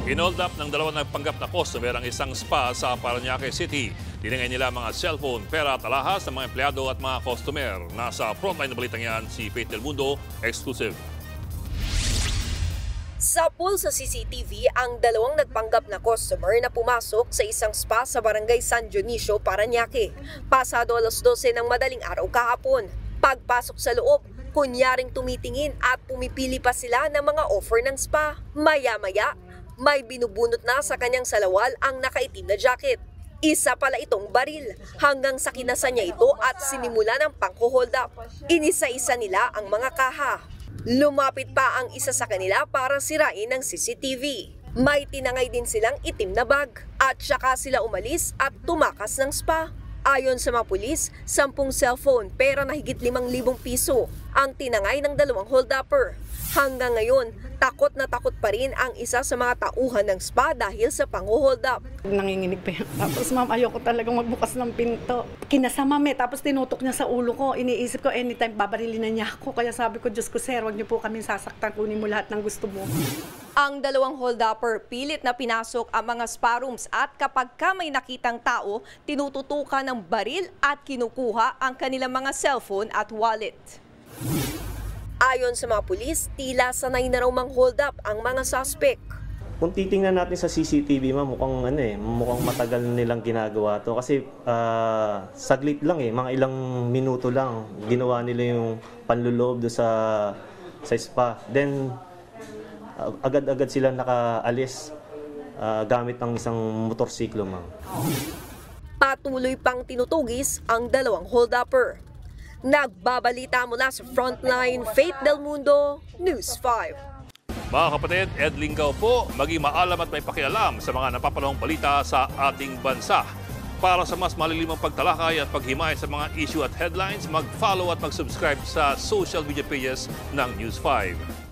Hinold up ng dalawang nagpanggap na customer ang isang spa sa Parañaque City. Tiningay nila mga cellphone, pera at alahas ng mga empleyado at mga customer. Nasa frontline na balitang yan si Faith Del Mundo, exclusive. Sa pool sa CCTV ang dalawang nagpanggap na customer na pumasok sa isang spa sa barangay San Dionisio, Parañaque. Pasado 12:00 ng madaling araw kahapon. Pagpasok sa loob, kunyaring tumitingin at pumipili pa sila ng mga offer ng spa. Maya-maya, may binubunot na sa kanyang salawal ang nakaitim na jacket. Isa pala itong baril hanggang sa kinasa niya ito at sinimula ng pangho-hold up. Inisa-isa nila ang mga kaha. Lumapit pa ang isa sa kanila para sirain ang CCTV. May tinangay din silang itim na bag at saka sila umalis at tumakas ng spa. Ayon sa mga pulis, 10 cellphone pera na higit 5,000 piso ang tinangay ng dalawang hold-upper. Hanggang ngayon, takot na takot pa rin ang isa sa mga tauhan ng spa dahil sa pang-hold up. Nanginginig pa yan. Tapos ma'am, ayoko talagang magbukas ng pinto. Kinasa ma'am tapos tinutok niya sa ulo ko. Iniisip ko anytime babarilin na niya ako. Kaya sabi ko, Diyos ko sir, huwag niyo po kami sasaktan. Kunin mo lahat ng gusto mo. Ang dalawang hold-upper pilit na pinasok ang mga spa rooms at kapag ka may nakitang tao, tinututukan ng baril at kinukuha ang kanilang mga cellphone at wallet. Ayon sa mga pulis, tila sanay na raw mang-hold up ang mga suspect. Kung titingnan natin sa CCTV, mukhang matagal nilang ginagawa to kasi saglit lang mga ilang minuto lang ginawa nila yung panluloob do sa spa. Then agad-agad sila nakaalis gamit ng isang motorsiklo, ma'am. Patuloy pang tinutugis ang dalawang hold-upper. Nagbabalita mula sa Frontline, Faith Del Mundo, News 5. Mga kapatid, Ed Lingaw po, maging maalam at may pakialam sa mga napapanahong balita sa ating bansa. Para sa mas malilimang pagtalakay at paghimay sa mga issue at headlines, mag-follow at mag-subscribe sa social media pages ng News 5.